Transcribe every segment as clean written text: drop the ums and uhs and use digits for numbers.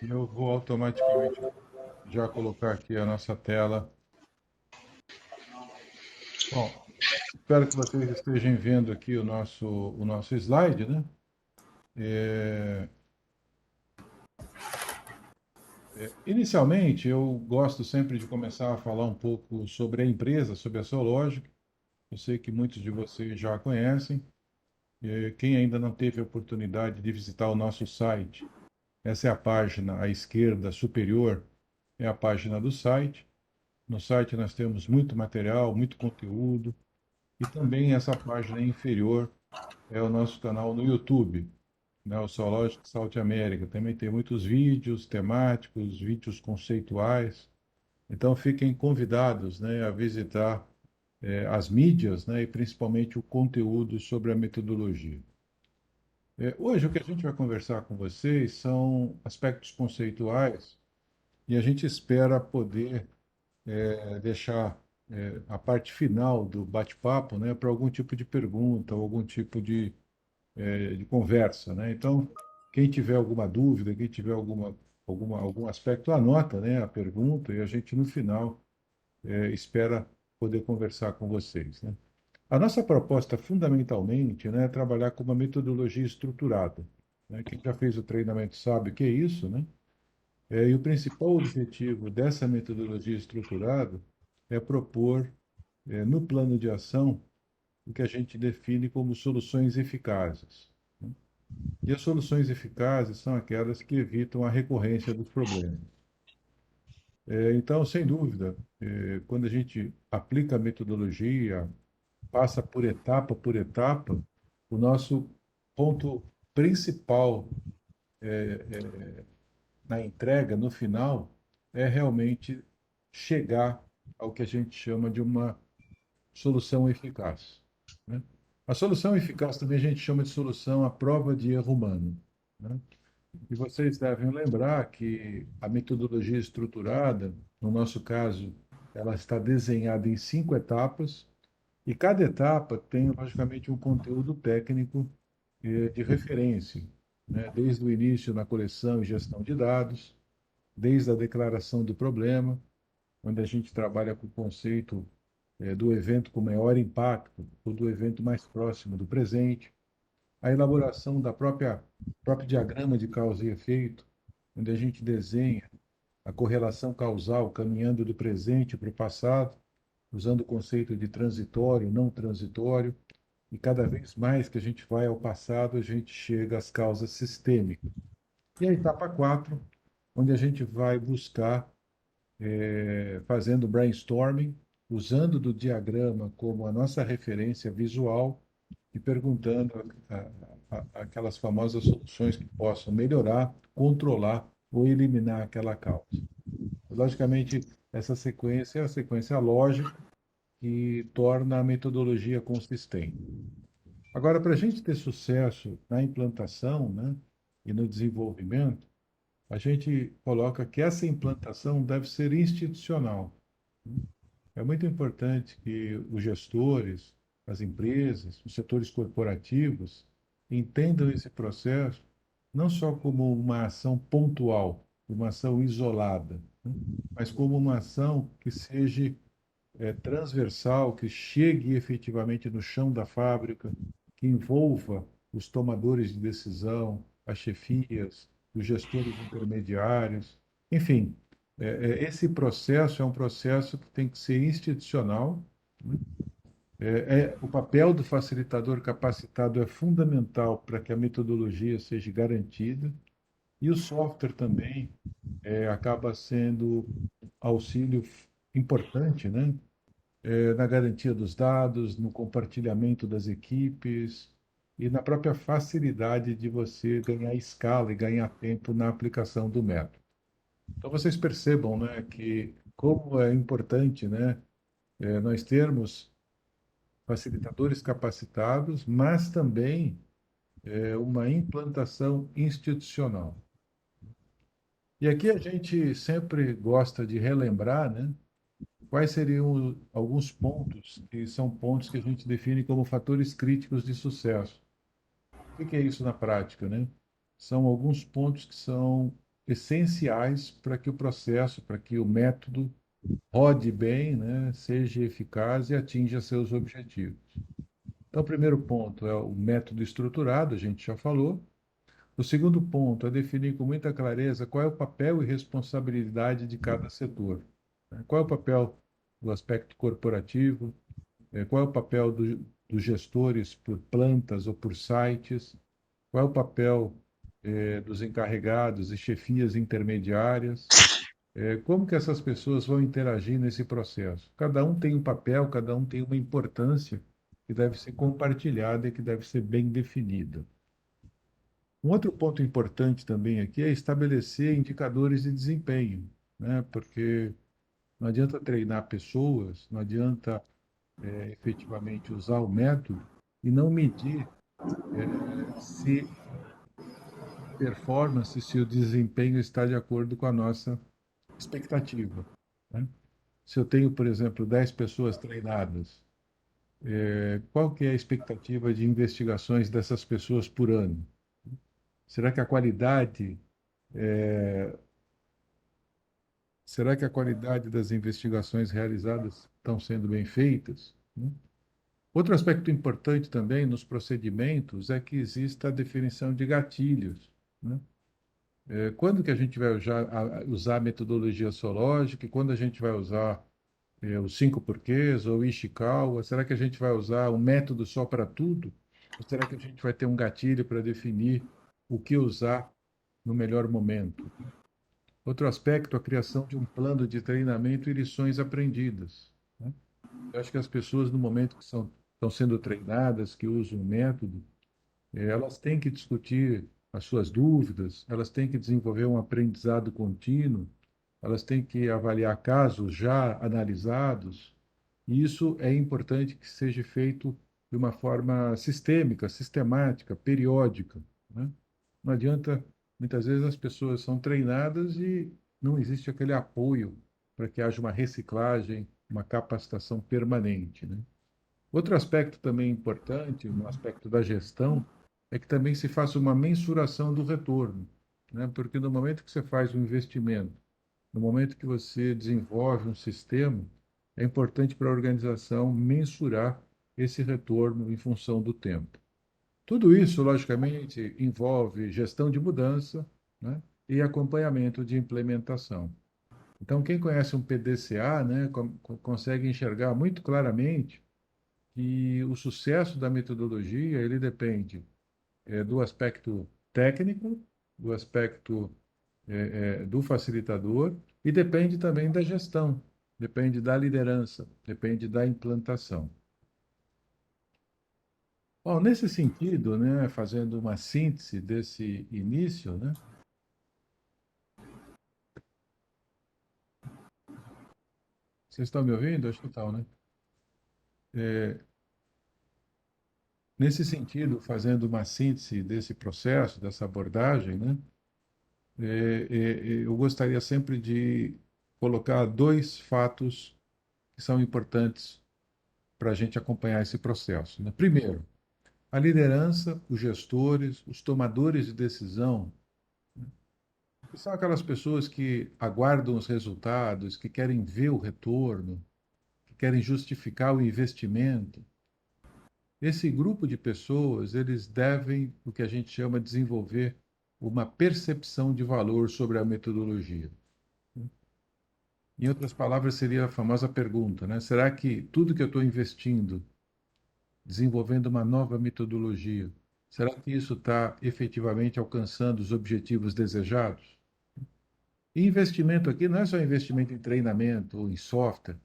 Eu vou automaticamente já colocar aqui a nossa tela. Bom, espero que vocês estejam vendo aqui o nosso slide, né? É, Inicialmente, eu gosto sempre de começar a falar um pouco sobre a empresa, sobre a Sologic. Eu sei que muitos de vocês já a conhecem. Quem ainda não teve a oportunidade de visitar o nosso site, essa é a página à esquerda superior, é a página do site. No site nós temos muito material, muito conteúdo. E também essa página inferior é o nosso canal no YouTube, né? O Zoológico South América. Também tem muitos vídeos temáticos, vídeos conceituais. Então fiquem convidados, né, a visitar as mídias, né, e principalmente o conteúdo sobre a metodologia. Hoje o que a gente vai conversar com vocês são aspectos conceituais e a gente espera poder deixar a parte final do bate-papo, né, para algum tipo de pergunta ou algum tipo de conversa, né? Então, quem tiver alguma dúvida, quem tiver algum aspecto, anota, né, a pergunta e a gente no final espera poder conversar com vocês, né? A nossa proposta, fundamentalmente, né, é trabalhar com uma metodologia estruturada, né? Quem já fez o treinamento sabe o que é isso, né? E o principal objetivo dessa metodologia estruturada é propor, no plano de ação, o que a gente define como soluções eficazes, né? E as soluções eficazes são aquelas que evitam a recorrência dos problemas. Então, sem dúvida, quando a gente aplica a metodologia, passa por etapa, o nosso ponto principal na entrega, no final, é realmente chegar ao que a gente chama de uma solução eficaz, né? A solução eficaz também a gente chama de solução à prova de erro humano, né? E vocês devem lembrar que a metodologia estruturada, no nosso caso, ela está desenhada em 5 etapas, e cada etapa tem, logicamente, um conteúdo técnico de referência, né? Desde o início na coleção e gestão de dados, desde a declaração do problema, onde a gente trabalha com o conceito do evento com maior impacto, ou do evento mais próximo do presente, a elaboração da próprio diagrama de causa e efeito, onde a gente desenha a correlação causal caminhando do presente para o passado, usando o conceito de transitório, não transitório, e cada vez mais que a gente vai ao passado, a gente chega às causas sistêmicas. E a etapa 4, onde a gente vai buscar, fazendo brainstorming, usando do diagrama como a nossa referência visual e perguntando aquelas famosas soluções que possam melhorar, controlar ou eliminar aquela causa. Logicamente, essa sequência é a sequência lógica que torna a metodologia consistente. Agora, para a gente ter sucesso na implantação, né, e no desenvolvimento, a gente coloca que essa implantação deve ser institucional. É muito importante que os gestores, as empresas, os setores corporativos entendam esse processo não só como uma ação pontual, uma ação isolada, né, mas como uma ação que seja transversal, que chegue efetivamente no chão da fábrica, que envolva os tomadores de decisão, as chefias, os gestores intermediários, enfim, esse processo é um processo que tem que ser institucional, né? O papel do facilitador capacitado é fundamental para que a metodologia seja garantida, e o software também acaba sendo auxílio importante, né? Na garantia dos dados, no compartilhamento das equipes e na própria facilidade de você ganhar escala e ganhar tempo na aplicação do método. Então vocês percebam, né, que como é importante, né, nós termos facilitadores capacitados, mas também uma implantação institucional. E aqui a gente sempre gosta de relembrar, né, quais seriam alguns pontos que são pontos que a gente define como fatores críticos de sucesso? O que é isso na prática, né? São alguns pontos que são essenciais para que o processo, para que o método rode bem, né, seja eficaz e atinja seus objetivos. Então, o primeiro ponto é o método estruturado, a gente já falou. O segundo ponto é definir com muita clareza qual é o papel e responsabilidade de cada setor, né? Qual é o papel do aspecto corporativo, qual é o papel dos gestores por plantas ou por sites, qual é o papel dos encarregados e chefias intermediárias, como que essas pessoas vão interagir nesse processo. Cada um tem um papel, cada um tem uma importância que deve ser compartilhada e que deve ser bem definida. Um outro ponto importante também aqui é estabelecer indicadores de desempenho, né? Porque não adianta treinar pessoas, não adianta efetivamente usar o método e não medir se a performance, se o desempenho está de acordo com a nossa expectativa, né? Se eu tenho, por exemplo, 10 pessoas treinadas, qual que é a expectativa de investigações dessas pessoas por ano? Será que a qualidade Será que a qualidade das investigações realizadas estão sendo bem feitas, né? Outro aspecto importante também nos procedimentos é que exista a definição de gatilhos, né? Quando que a gente vai usar a metodologia zoológica e quando a gente vai usar os cinco porquês ou o Ishikawa? Será que a gente vai usar um método só para tudo? Ou será que a gente vai ter um gatilho para definir o que usar no melhor momento? Outro aspecto, a criação de um plano de treinamento e lições aprendidas, né? Eu acho que as pessoas, no momento que estão sendo treinadas, que usam o método, elas têm que discutir as suas dúvidas, elas têm que desenvolver um aprendizado contínuo, elas têm que avaliar casos já analisados, e isso é importante que seja feito de uma forma sistêmica, sistemática, periódica, né? Não adianta, muitas vezes as pessoas são treinadas e não existe aquele apoio para que haja uma reciclagem, uma capacitação permanente, né? Outro aspecto também importante, no aspecto da gestão, é que também se faça uma mensuração do retorno, né? Porque no momento que você faz um investimento, no momento que você desenvolve um sistema, é importante para a organização mensurar esse retorno em função do tempo. Tudo isso, logicamente, envolve gestão de mudança, né, e acompanhamento de implementação. Então, quem conhece um PDCA, né, consegue enxergar muito claramente que o sucesso da metodologia ele depende do aspecto técnico, do aspecto do facilitador e depende também da gestão, depende da liderança, depende da implantação. Bom, nesse sentido, né, fazendo uma síntese desse início, né, vocês estão me ouvindo? Acho que estão, né? É, nesse sentido, fazendo uma síntese desse processo, dessa abordagem, né, eu gostaria sempre de colocar dois fatos que são importantes para a gente acompanhar esse processo, né? Primeiro, a liderança, os gestores, os tomadores de decisão, que são aquelas pessoas que aguardam os resultados, que querem ver o retorno, que querem justificar o investimento. Esse grupo de pessoas, eles devem, o que a gente chama, desenvolver uma percepção de valor sobre a metodologia. Em outras palavras, seria a famosa pergunta, né? Será que tudo que eu estou investindo, desenvolvendo uma nova metodologia, será que isso está efetivamente alcançando os objetivos desejados? E investimento aqui não é só investimento em treinamento ou em software,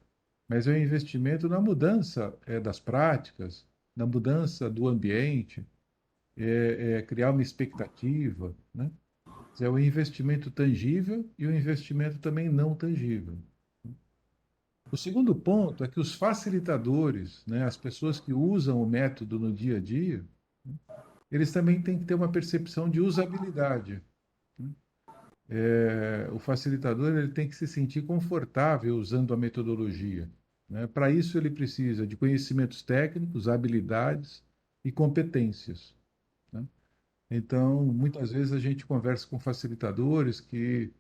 mas é um investimento na mudança das práticas, na mudança do ambiente, criar uma expectativa, né? É um investimento tangível e um investimento também não tangível. O segundo ponto é que os facilitadores, né, as pessoas que usam o método no dia a dia, eles também têm que ter uma percepção de usabilidade. O facilitador ele tem que se sentir confortável usando a metodologia, né? Para isso, ele precisa de conhecimentos técnicos, habilidades e competências, né? Então, muitas vezes a gente conversa com facilitadores que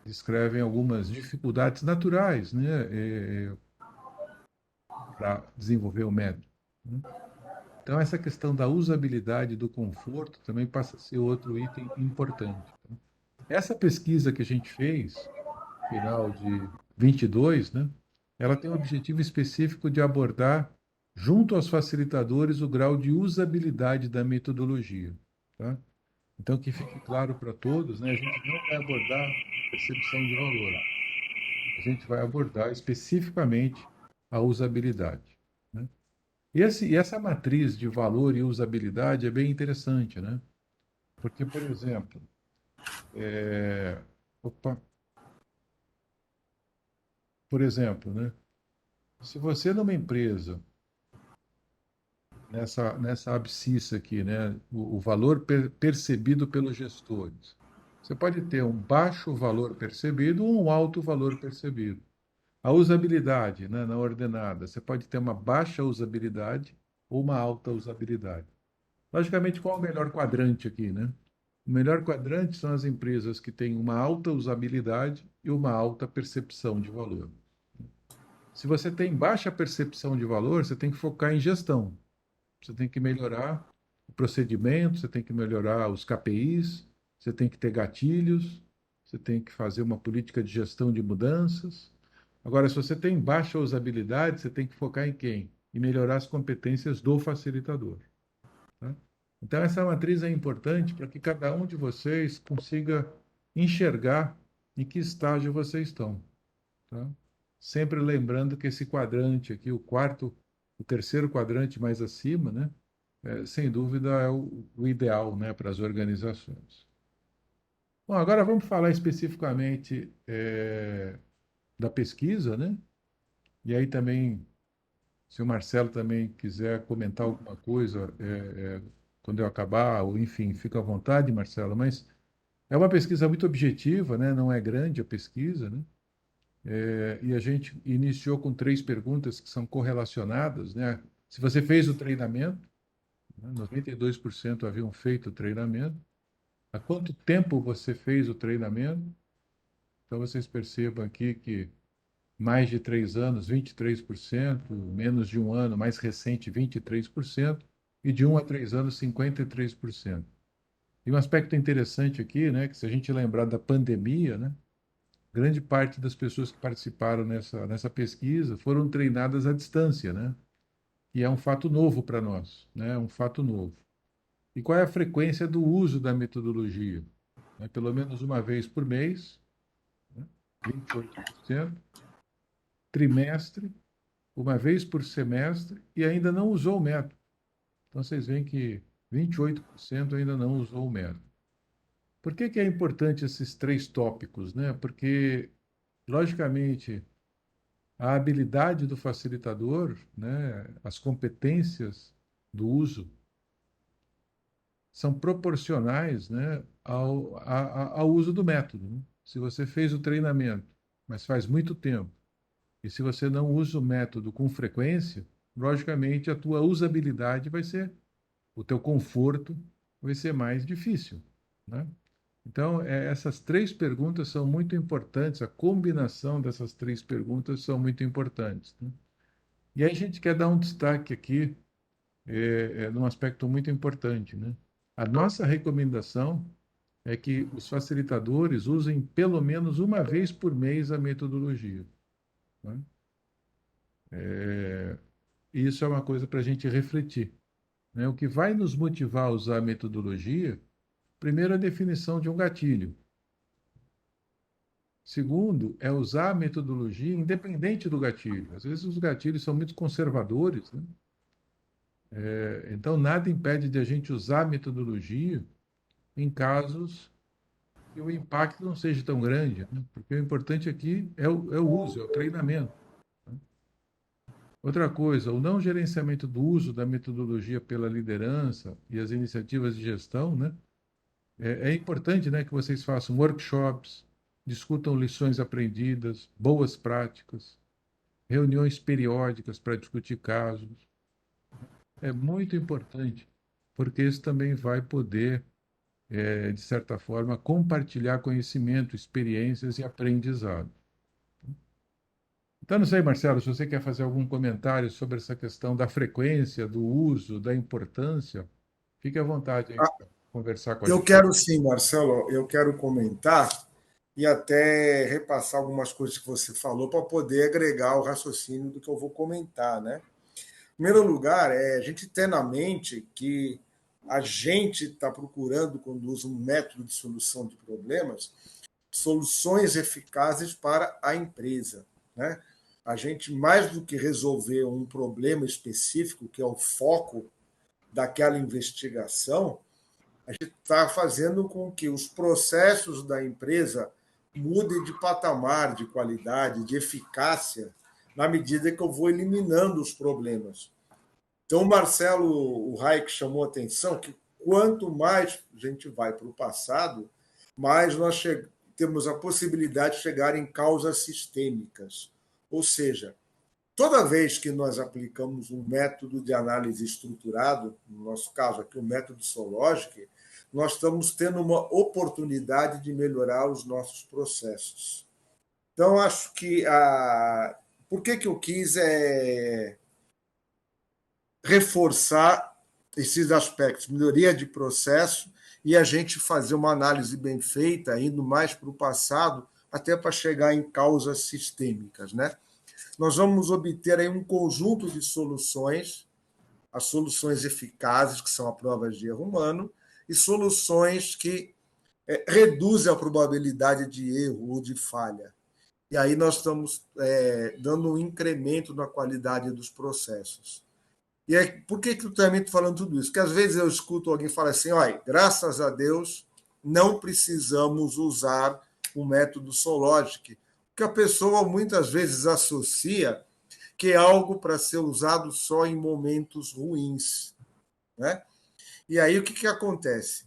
descrevem algumas dificuldades naturais, né, para desenvolver o método, né? Então, essa questão da usabilidade, do conforto, também passa a ser outro item importante. Essa pesquisa que a gente fez, final de 22, né, ela tem um objetivo específico de abordar, junto aos facilitadores, o grau de usabilidade da metodologia. Tá? Então, que fique claro para todos, né, a gente não vai abordar percepção de valor, a gente vai abordar especificamente a usabilidade. Né? E essa matriz de valor e usabilidade é bem interessante, né? Porque, por exemplo, opa, por exemplo, né? Se você numa empresa, nessa abscissa aqui, né? O valor percebido pelos gestores, você pode ter um baixo valor percebido ou um alto valor percebido. A usabilidade, né, na ordenada, você pode ter uma baixa usabilidade ou uma alta usabilidade. Logicamente, qual é o melhor quadrante aqui, né? O melhor quadrante são as empresas que têm uma alta usabilidade e uma alta percepção de valor. Se você tem baixa percepção de valor, você tem que focar em gestão. Você tem que melhorar o procedimento, você tem que melhorar os KPIs, você tem que ter gatilhos, você tem que fazer uma política de gestão de mudanças. Agora, se você tem baixa usabilidade, você tem que focar em quem? Em melhorar as competências do facilitador. Tá? Então, essa matriz é importante para que cada um de vocês consiga enxergar em que estágio vocês estão. Tá? Sempre lembrando que esse quadrante aqui, o terceiro quadrante mais acima, né, sem dúvida é o ideal, né, para as organizações. Bom, agora vamos falar especificamente da pesquisa, né? E aí também, se o Marcelo também quiser comentar alguma coisa, quando eu acabar, ou enfim, fica à vontade, Marcelo, mas é uma pesquisa muito objetiva, né? Não é grande a pesquisa, né? E a gente iniciou com três perguntas que são correlacionadas, né? Se você fez o treinamento, né? 92% haviam feito o treinamento. Há quanto tempo você fez o treinamento? Então vocês percebam aqui que mais de 3 anos, 23%, menos de um ano, mais recente, 23%, e de 1 a 3 anos, 53%. E um aspecto interessante aqui, né, que se a gente lembrar da pandemia, né, grande parte das pessoas que participaram nessa pesquisa foram treinadas à distância, né? E é um fato novo para nós, né? É um fato novo. E qual é a frequência do uso da metodologia? Pelo menos uma vez por mês, né? 28%, trimestre, uma vez por semestre, e ainda não usou o método. Então vocês veem que 28% ainda não usou o método. Por que que é importante esses três tópicos, né? Porque, logicamente, a habilidade do facilitador, né, as competências do uso são proporcionais, né, ao uso do método, né? Se você fez o treinamento, mas faz muito tempo, e se você não usa o método com frequência, logicamente a tua usabilidade vai ser, o teu conforto vai ser mais difícil, né? Então, essas três perguntas são muito importantes, a combinação dessas três perguntas são muito importantes, né? E aí a gente quer dar um destaque aqui, num aspecto muito importante, né? A nossa recomendação é que os facilitadores usem pelo menos uma vez por mês a metodologia, né? E isso é uma coisa para a gente refletir, né? O que vai nos motivar a usar a metodologia, primeiro, a definição de um gatilho. Segundo, é usar a metodologia independente do gatilho. Às vezes os gatilhos são muito conservadores, né? Então, nada impede de a gente usar a metodologia em casos que o impacto não seja tão grande, né? Porque o importante aqui é o uso, é o treinamento, né? Outra coisa, o não gerenciamento do uso da metodologia pela liderança e as iniciativas de gestão, né? É importante, né, que vocês façam workshops, discutam lições aprendidas, boas práticas, reuniões periódicas para discutir casos. É muito importante porque isso também vai poder, de certa forma, compartilhar conhecimento, experiências e aprendizado. Então, não sei, Marcelo, se você quer fazer algum comentário sobre essa questão da frequência, do uso, da importância, fique à vontade aí Ah, para conversar com a eu gente. quero sim, Marcelo, eu quero comentar e até repassar algumas coisas que você falou para poder agregar o raciocínio do que eu vou comentar, né? Em primeiro lugar, a gente ter na mente que a gente está procurando, quando usa um método de solução de problemas, soluções eficazes para a empresa, né? A gente, mais do que resolver um problema específico, que é o foco daquela investigação, está fazendo com que os processos da empresa mudem de patamar, de qualidade, de eficácia, na medida que eu vou eliminando os problemas. Então, o Marcelo, o Hayek chamou a atenção que quanto mais a gente vai para o passado, mais nós temos a possibilidade de chegar em causas sistêmicas. Ou seja, toda vez que nós aplicamos um método de análise estruturado, no nosso caso aqui o método Sologic, nós estamos tendo uma oportunidade de melhorar os nossos processos. Então, acho que por que eu quis reforçar esses aspectos, melhoria de processo e a gente fazer uma análise bem feita, indo mais para o passado, até para chegar em causas sistêmicas, né? Nós vamos obter aí um conjunto de soluções, as soluções eficazes, que são a provas de erro humano, e soluções que reduzem a probabilidade de erro ou de falha. E aí nós estamos dando um incremento na qualidade dos processos. E aí, por que eu também estou falando tudo isso? Porque às vezes eu escuto alguém falar assim, olha, graças a Deus não precisamos usar o método Sologic, porque a pessoa muitas vezes associa que é algo para ser usado só em momentos ruins, né? E aí o que acontece?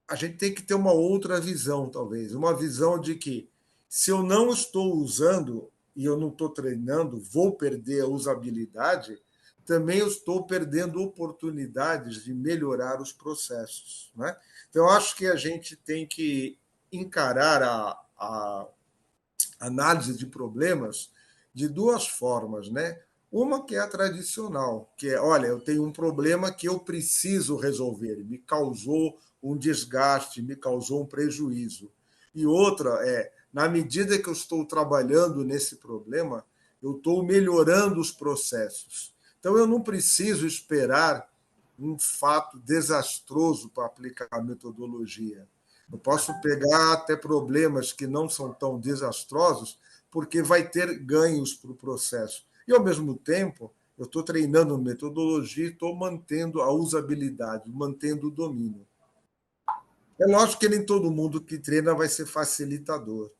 A gente tem que ter uma outra visão, talvez, uma visão de que se eu não estou usando e eu não estou treinando, vou perder a usabilidade, também eu estou perdendo oportunidades de melhorar os processos, né? Então, eu acho que a gente tem que encarar a análise de problemas de duas formas, né? Uma que é a tradicional, que é, olha, eu tenho um problema que eu preciso resolver, me causou um desgaste, me causou um prejuízo. E outra é, na medida que eu estou trabalhando nesse problema, eu estou melhorando os processos. Então eu não preciso esperar um fato desastroso para aplicar a metodologia. Eu posso pegar até problemas que não são tão desastrosos, porque vai ter ganhos para o processo. E, ao mesmo tempo, eu estou treinando metodologia e estou mantendo a usabilidade, mantendo o domínio. É lógico que nem todo mundo que treina vai ser facilitador.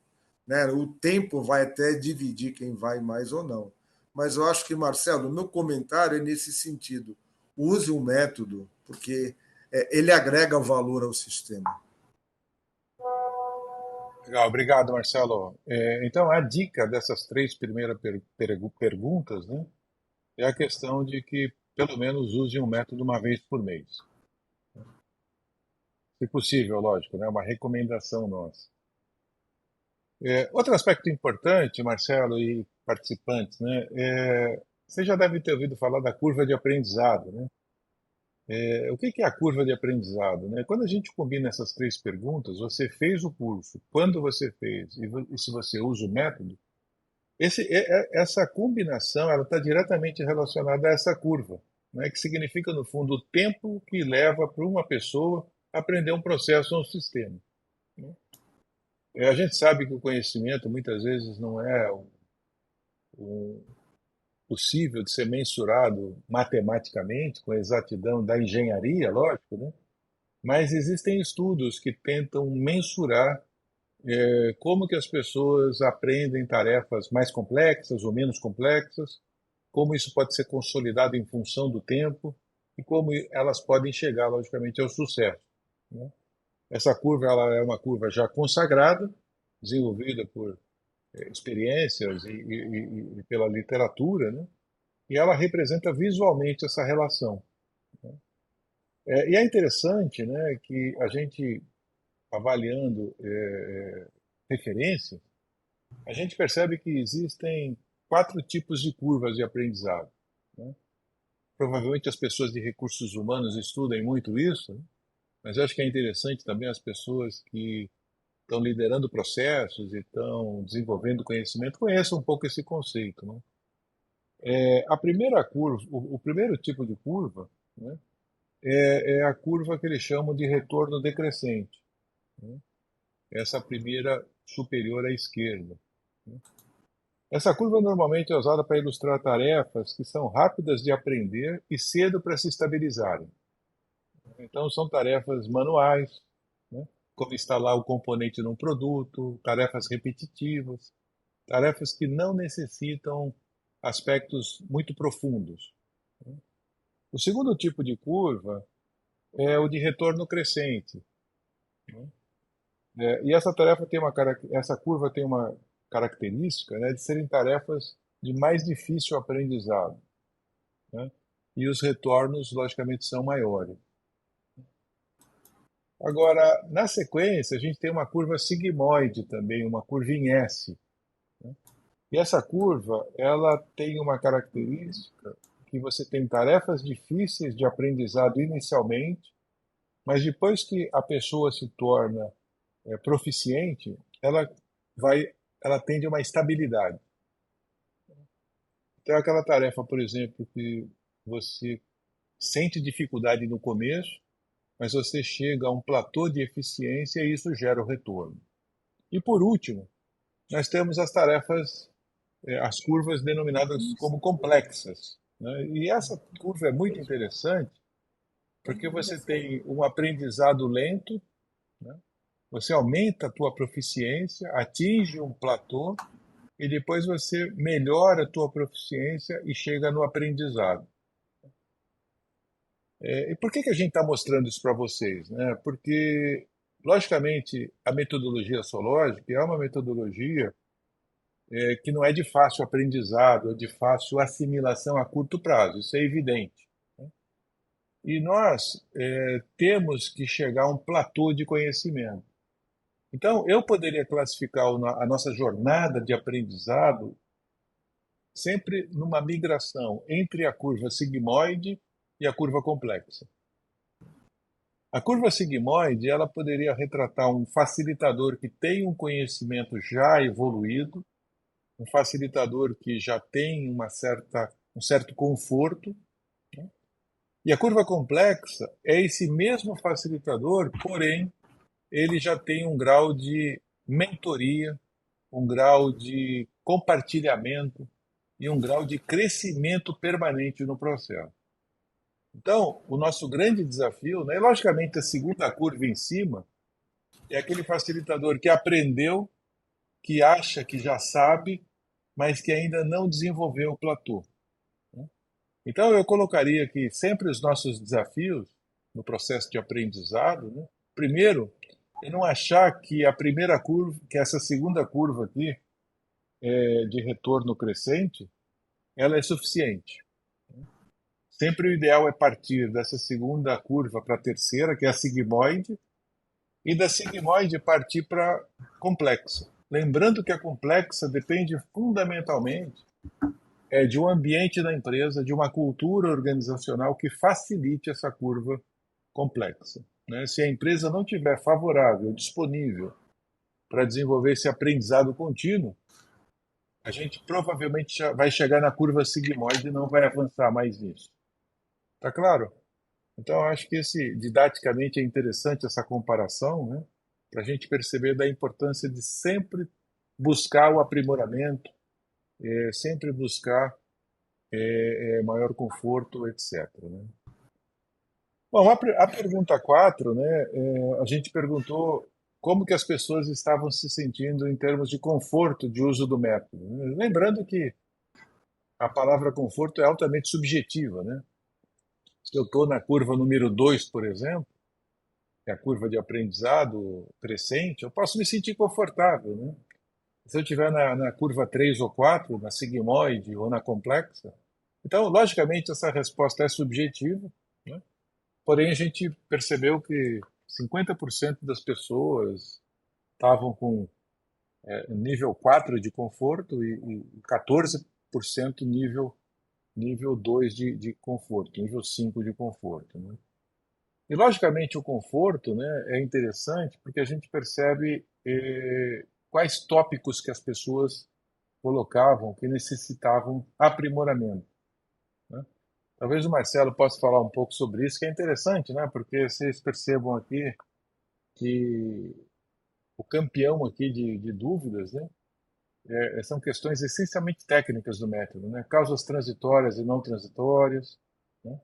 Né? O tempo vai até dividir quem vai mais ou não. Mas eu acho que, Marcelo, o meu comentário é nesse sentido. Use um método, porque ele agrega valor ao sistema. Legal, obrigado, Marcelo. Então, a dica dessas três primeiras perguntas, né, é a questão de que pelo menos use um método uma vez por mês. Se possível, lógico, né, uma recomendação nossa. Outro aspecto importante, Marcelo e participantes, né, você já deve ter ouvido falar da curva de aprendizado, né? O que é a curva de aprendizado, né? Quando a gente combina essas três perguntas, você fez o curso, quando você fez e se você usa o método, essa combinação ela está diretamente relacionada a essa curva, né? Que significa, no fundo, o tempo que leva para uma pessoa aprender um processo ou um sistema, né? A gente sabe que o conhecimento muitas vezes não é um possível de ser mensurado matematicamente, com a exatidão da engenharia, lógico, né? Mas existem estudos que tentam mensurar como que as pessoas aprendem tarefas mais complexas ou menos complexas, como isso pode ser consolidado em função do tempo e como elas podem chegar, logicamente, ao sucesso, né? Essa curva ela é uma curva já consagrada, desenvolvida por experiências e pela literatura, né? E ela representa visualmente essa relação, né? E é interessante, né, que a gente, avaliando referência, a gente percebe que existem 4 tipos de curvas de aprendizado, né? Provavelmente as pessoas de recursos humanos estudem muito isso, né? Mas eu acho que é interessante também as pessoas que estão liderando processos e estão desenvolvendo conhecimento conheçam um pouco esse conceito, né? A primeira curva, o primeiro tipo de curva, né, é a curva que eles chamam de retorno decrescente, né? Essa primeira superior à esquerda, né? Essa curva normalmente é usada para ilustrar tarefas que são rápidas de aprender e cedo para se estabilizarem. Então, são tarefas manuais, né, como instalar o componente num produto, tarefas repetitivas, tarefas que não necessitam aspectos muito profundos. O segundo tipo de curva é o de retorno crescente, né? E essa tarefa tem essa curva tem uma característica, né, de serem tarefas de mais difícil aprendizado, né? E os retornos, logicamente, são maiores. Agora, na sequência, a gente tem uma curva sigmoide também, uma curva em S, né? E essa curva, ela tem uma característica que você tem tarefas difíceis de aprendizado inicialmente, mas depois que a pessoa se torna proficiente, vai, ela tende a uma estabilidade. Então, aquela tarefa, por exemplo, que você sente dificuldade no começo, mas você chega a um platô de eficiência e isso gera o retorno. E por último, nós temos as tarefas, as curvas denominadas como complexas, né? E essa curva é muito interessante porque você tem um aprendizado lento, né? Você aumenta a tua proficiência, atinge um platô e depois você melhora a tua proficiência e chega no aprendizado. E por que a gente está mostrando isso para vocês, né? Porque, logicamente, a metodologia zoológica é uma metodologia que não é de fácil aprendizado, é de fácil assimilação a curto prazo, isso é evidente, né? E nós temos que chegar a um platô de conhecimento. Então, eu poderia classificar a nossa jornada de aprendizado sempre numa migração entre a curva sigmoide e a curva complexa. A curva sigmoide, ela poderia retratar um facilitador que tem um conhecimento já evoluído, um facilitador que já tem um certo conforto, né? E a curva complexa é esse mesmo facilitador, porém, ele já tem um grau de mentoria, um grau de compartilhamento e um grau de crescimento permanente no processo. Então, o nosso grande desafio, né, logicamente, a segunda curva em cima é aquele facilitador que aprendeu, que acha que já sabe, mas que ainda não desenvolveu o platô, né? Então, eu colocaria que sempre os nossos desafios no processo de aprendizado, né, primeiro, é não achar que a primeira curva, que essa segunda curva aqui, de retorno crescente, ela é suficiente. Sempre o ideal é partir dessa segunda curva para a terceira, que é a sigmoide, e da sigmoide partir para complexa. Lembrando que a complexa depende fundamentalmente de um ambiente da empresa, de uma cultura organizacional que facilite essa curva complexa, né? Se a empresa não tiver favorável, disponível para desenvolver esse aprendizado contínuo, a gente provavelmente já vai chegar na curva sigmoide e não vai avançar mais nisso. Tá claro? Então, eu acho que didaticamente é interessante essa comparação, né? Para a gente perceber da importância de sempre buscar o aprimoramento, sempre buscar maior conforto, etc., né? Bom, a pergunta 4, né? A gente perguntou como que as pessoas estavam se sentindo em termos de conforto de uso do método, né? Lembrando que a palavra conforto é altamente subjetiva, né? Se eu estou na curva número 2, por exemplo, que é a curva de aprendizado crescente, eu posso me sentir confortável, né? Se eu estiver na curva 3 ou 4, na sigmoide ou na complexa, então, logicamente, essa resposta é subjetiva, né? Porém, a gente percebeu que 50% das pessoas estavam com nível 4 de conforto e 14% nível 2 de conforto, nível 5 de conforto, né? E, logicamente, o conforto, né, é interessante porque a gente percebe quais tópicos que as pessoas colocavam que necessitavam aprimoramento, né? Talvez o Marcelo possa falar um pouco sobre isso, que é interessante, né? Porque vocês percebam aqui que o campeão aqui de dúvidas, né? São questões essencialmente técnicas do método, né? Causas transitórias e não transitórias, né?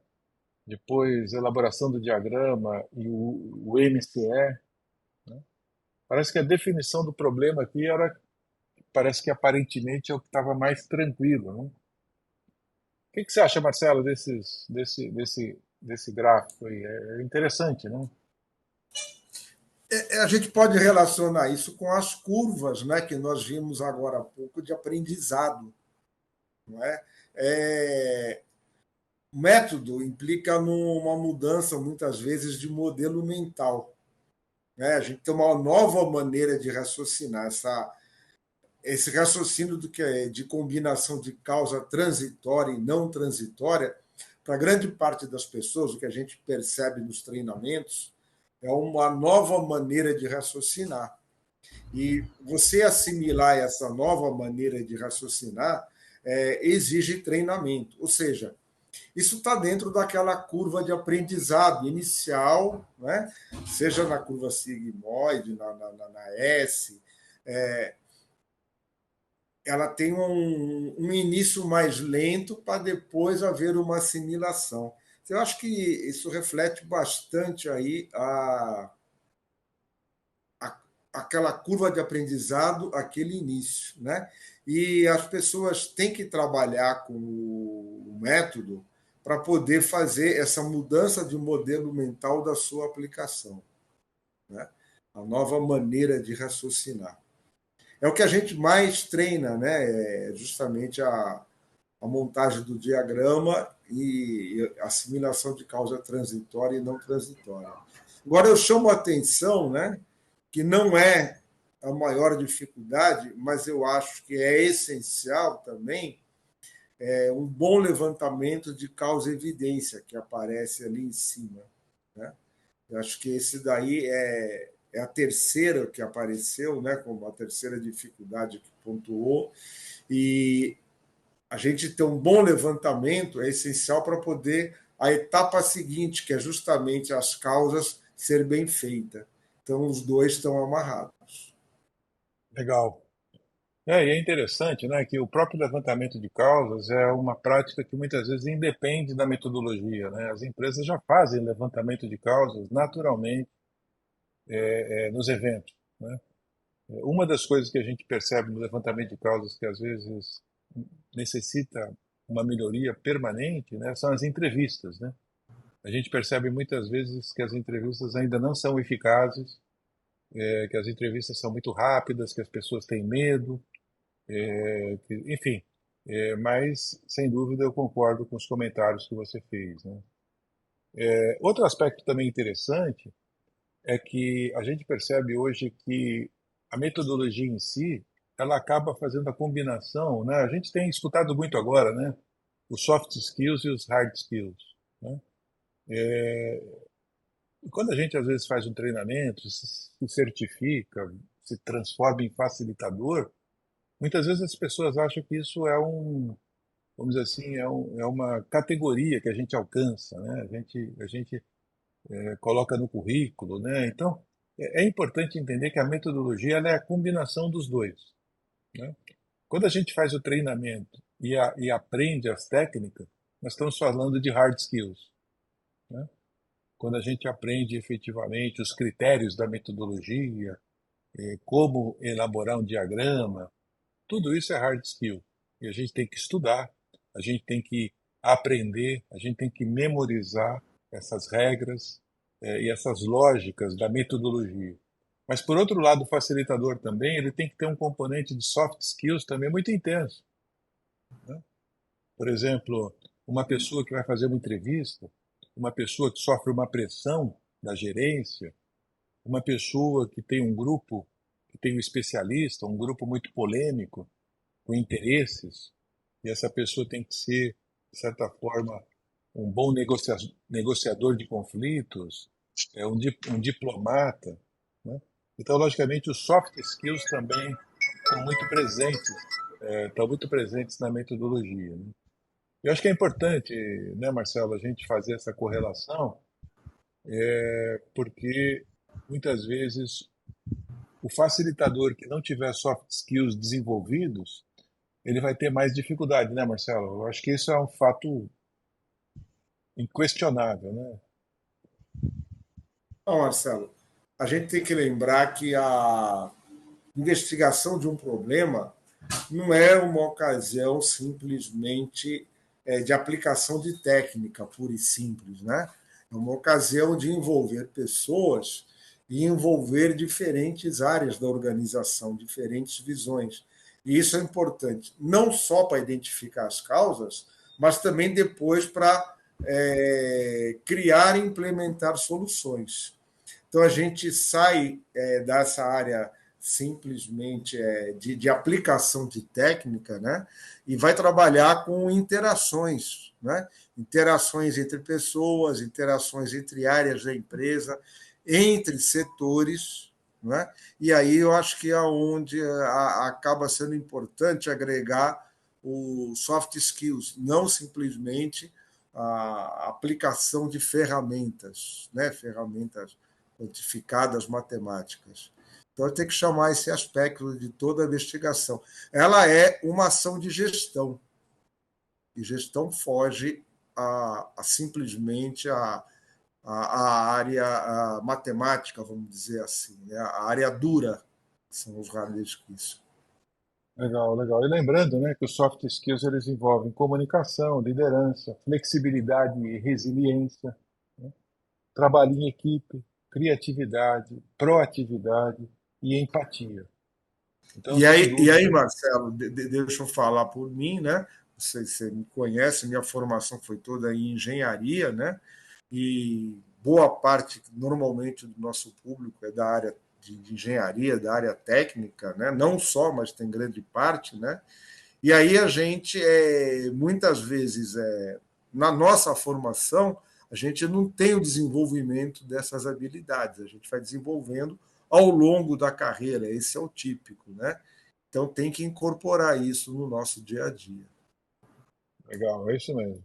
Depois elaboração do diagrama e o MCE, né? Parece que a definição do problema aqui parece que aparentemente é o que estava mais tranquilo, né? O que você acha, Marcelo, desse gráfico aí? É interessante, né? A gente pode relacionar isso com as curvas, né, que nós vimos agora há pouco de aprendizado. Não é? O método implica numa mudança, muitas vezes, de modelo mental. Né? A gente tem uma nova maneira de raciocinar. Esse raciocínio do que é de combinação de causa transitória e não transitória, para grande parte das pessoas, o que a gente percebe nos treinamentos, é uma nova maneira de raciocinar. E você assimilar essa nova maneira de raciocinar exige treinamento. Ou seja, isso está dentro daquela curva de aprendizado inicial, né? Seja na curva sigmoide, na S, ela tem um início mais lento para depois haver uma assimilação. Eu acho que isso reflete bastante aí a, aquela curva de aprendizado, aquele início, né? E as pessoas têm que trabalhar com o método para poder fazer essa mudança de modelo mental da sua aplicação, né? A nova maneira de raciocinar. É o que a gente mais treina, né? É justamente a montagem do diagrama e assimilação de causa transitória e não transitória. Agora, eu chamo a atenção, né, que não é a maior dificuldade, mas eu acho que é essencial também um bom levantamento de causa-evidência que aparece ali em cima. Né? Eu acho que esse daí é a terceira que apareceu, né, como a terceira dificuldade que pontuou, e a gente ter um bom levantamento é essencial para poder a etapa seguinte, que é justamente as causas ser bem feita. Então, os dois estão amarrados. Legal. E é interessante, né, que o próprio levantamento de causas é uma prática que muitas vezes independe da metodologia, né? As empresas já fazem levantamento de causas naturalmente nos eventos, né? Uma das coisas que a gente percebe no levantamento de causas que às vezes necessita uma melhoria permanente, né, são as entrevistas, né? A gente percebe muitas vezes que as entrevistas ainda não são eficazes, que as entrevistas são muito rápidas, que as pessoas têm medo, enfim. Mas, sem dúvida, eu concordo com os comentários que você fez, né? Outro aspecto também interessante é que a gente percebe hoje que a metodologia em si, ela acaba fazendo a combinação, né? A gente tem escutado muito agora, né? Os soft skills e os hard skills, né? E quando a gente às vezes faz um treinamento, se certifica, se transforma em facilitador, muitas vezes as pessoas acham que isso vamos dizer assim, é uma categoria que a gente alcança, né? A gente coloca no currículo, né? Então, é importante entender que a metodologia ela é a combinação dos dois, né? Quando a gente faz o treinamento e aprende as técnicas, nós estamos falando de hard skills, né? Quando a gente aprende efetivamente os critérios da metodologia, como elaborar um diagrama, tudo isso é hard skill. E a gente tem que estudar, a gente tem que aprender, a gente tem que memorizar essas regras e essas lógicas da metodologia. Mas, por outro lado, o facilitador também ele tem que ter um componente de soft skills também muito intenso, né? Por exemplo, uma pessoa que vai fazer uma entrevista, uma pessoa que sofre uma pressão da gerência, uma pessoa que tem um grupo, que tem um especialista, um grupo muito polêmico, com interesses, e essa pessoa tem que ser, de certa forma, um bom negociador de conflitos, um diplomata, né? Então, logicamente, os soft skills também estão muito presentes na metodologia, né? Eu acho que é importante, né, Marcelo, a gente fazer essa correlação, porque muitas vezes o facilitador que não tiver soft skills desenvolvidos, ele vai ter mais dificuldade, né, Marcelo? Eu acho que isso é um fato inquestionável, né? Bom, Marcelo, a gente tem que lembrar que a investigação de um problema não é uma ocasião simplesmente de aplicação de técnica pura e simples, né? É uma ocasião de envolver pessoas e envolver diferentes áreas da organização, diferentes visões. E isso é importante, não só para identificar as causas, mas também depois para criar e implementar soluções. Então a gente sai dessa área simplesmente de aplicação de técnica, né? E vai trabalhar com interações, né? Interações entre pessoas, interações entre áreas da empresa, entre setores, né? E aí eu acho que é onde acaba sendo importante agregar o soft skills, não simplesmente a aplicação de ferramentas, né? Ferramentas quantificadas matemáticas. Então, tem que chamar esse aspecto de toda a investigação. Ela é uma ação de gestão, e gestão foge a simplesmente a área matemática, vamos dizer assim, né? A área dura, são os hard skills. Legal, legal. E lembrando, né, que os soft skills eles envolvem comunicação, liderança, flexibilidade e resiliência, né? Trabalho em equipe, criatividade, proatividade e empatia. Então, sem E aí, dúvida, Marcelo, deixa eu falar por mim, né? Você me conhece, minha formação foi toda em engenharia, né? E boa parte, normalmente, do nosso público é da área de engenharia, da área técnica, né? Não só, mas tem grande parte, né? E aí a gente, muitas vezes, na nossa formação, a gente não tem o desenvolvimento dessas habilidades, a gente vai desenvolvendo ao longo da carreira, esse é o típico, né? Então tem que incorporar isso no nosso dia a dia. legal, é isso mesmo.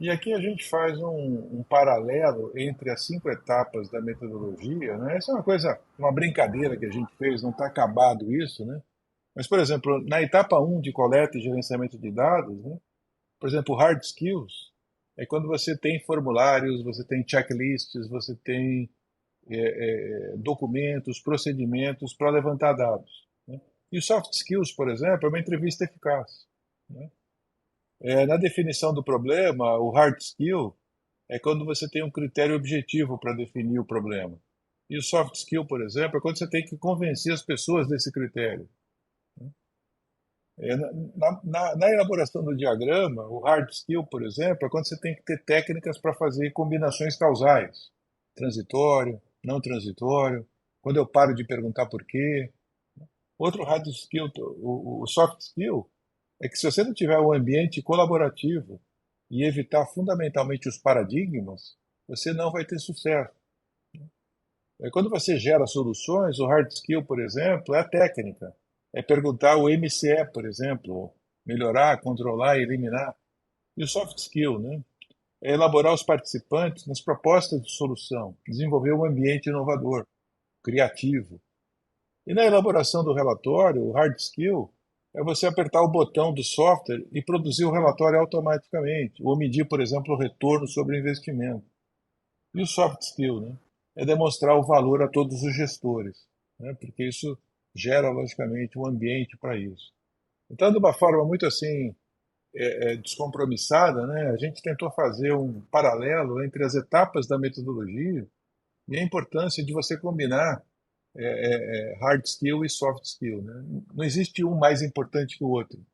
E aqui a gente faz um paralelo entre as 5 etapas da metodologia, né? Essa é uma coisa, uma brincadeira que a gente fez, não está acabado isso, né? Mas, por exemplo, na etapa 1 de coleta e gerenciamento de dados, né? Por exemplo, hard skills é quando você tem formulários, você tem checklists, você tem documentos, procedimentos para levantar dados, né? E o soft skills, por exemplo, é uma entrevista eficaz, né? Na definição do problema, o hard skill é quando você tem um critério objetivo para definir o problema. E o soft skill, por exemplo, é quando você tem que convencer as pessoas desse critério. Na elaboração do diagrama, o hard skill, por exemplo, é quando você tem que ter técnicas para fazer combinações causais, transitório, não transitório, quando eu paro de perguntar por quê. Outro hard skill, o soft skill, é que se você não tiver um ambiente colaborativo e evitar fundamentalmente os paradigmas, você não vai ter sucesso. Quando você gera soluções, o hard skill, por exemplo, é a técnica. É perguntar o MCE, por exemplo, melhorar, controlar, eliminar. E o soft skill, né? É elaborar os participantes nas propostas de solução, desenvolver um ambiente inovador, criativo. E na elaboração do relatório, o hard skill é você apertar o botão do software e produzir o relatório automaticamente, ou medir, por exemplo, o retorno sobre o investimento. E o soft skill, né? É demonstrar o valor a todos os gestores, né? Porque isso gera, logicamente, um ambiente para isso. Então, de uma forma muito assim, descompromissada, né? A gente tentou fazer um paralelo entre as etapas da metodologia e a importância de você combinar hard skill e soft skill, né? Não existe um mais importante que o outro,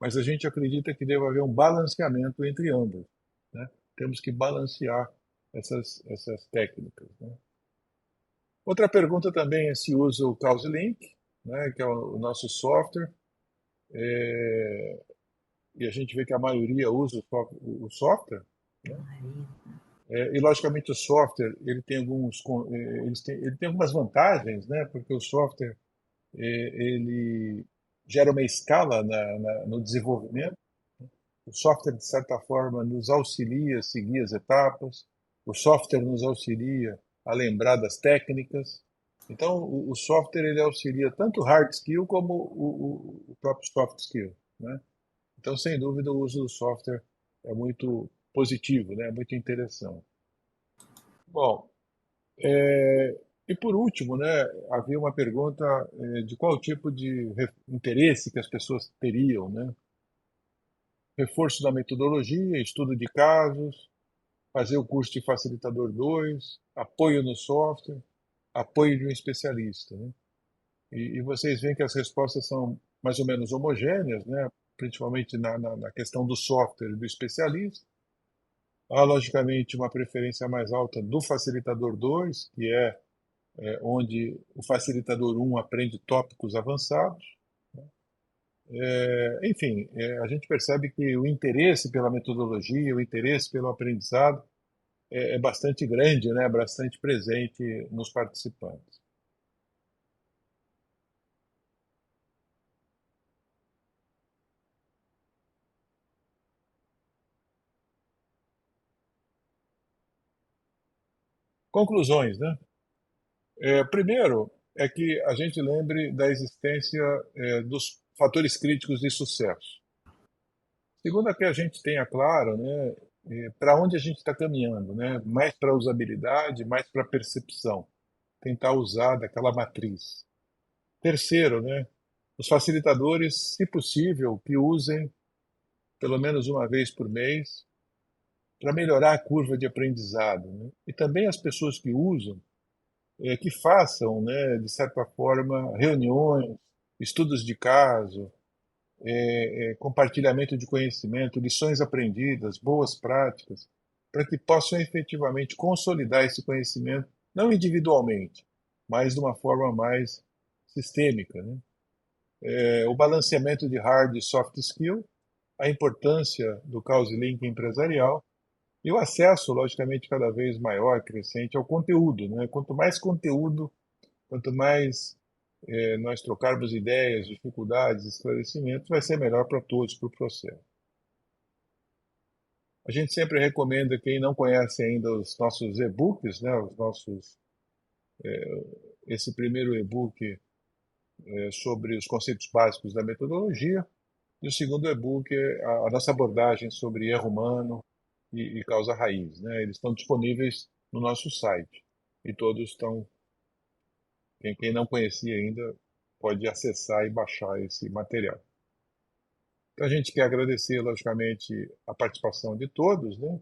mas a gente acredita que deve haver um balanceamento entre ambos, né? temos que balancear essas técnicas, né? Outra pergunta também é se usa o CauseLink, né, que é o nosso software, e a gente vê que a maioria usa o software, né? E logicamente o software ele tem ele tem algumas vantagens, né? Porque o software ele gera uma escala no desenvolvimento. O software de certa forma nos auxilia a seguir as etapas. O software nos auxilia a lembrar das técnicas. Então o software ele auxilia tanto o hard skill como o próprio soft skill, né? Então sem dúvida o uso do software é muito positivo, né? É muito interessante. Bom, e por último, né, havia uma pergunta de qual tipo de interesse que as pessoas teriam, né? Reforço da metodologia, estudo de casos, fazer o curso de facilitador 2, apoio no software, apoio de um especialista, né? E vocês veem que as respostas são mais ou menos homogêneas, né? Principalmente na questão do software e do especialista. Há, logicamente, uma preferência mais alta do facilitador 2, que onde o facilitador 1 aprende tópicos avançados. Enfim, a gente percebe que o interesse pela metodologia, o interesse pelo aprendizado é bastante grande, né? Bastante presente nos participantes. Conclusões, né? Primeiro, é que a gente lembre da existência dos fatores críticos de sucesso. Segundo, é que a gente tenha claro, né, para onde a gente está caminhando, né? Mais para a usabilidade, mais para a percepção. Tentar usar daquela matriz. Terceiro, né, os facilitadores, se possível, que usem pelo menos uma vez por mês para melhorar a curva de aprendizado, né? E também as pessoas que usam, que façam, né, de certa forma, reuniões, estudos de caso, compartilhamento de conhecimento, lições aprendidas, boas práticas, para que possam efetivamente consolidar esse conhecimento, não individualmente, mas de uma forma mais sistêmica, né? O balanceamento de hard e soft skill, a importância do CauseLink empresarial e o acesso, logicamente, cada vez maior, crescente ao conteúdo, né? Quanto mais conteúdo, quanto mais nós trocarmos ideias, dificuldades, esclarecimentos, vai ser melhor para todos, para o processo. A gente sempre recomenda quem não conhece ainda os nossos e-books, né? Esse primeiro e-book sobre os conceitos básicos da metodologia, e o segundo e-book é a nossa abordagem sobre erro humano e causa raiz, né? Eles estão disponíveis no nosso site e todos estão. Quem não conhecia ainda pode acessar e baixar esse material. Então a gente quer agradecer, logicamente, a participação de todos, né?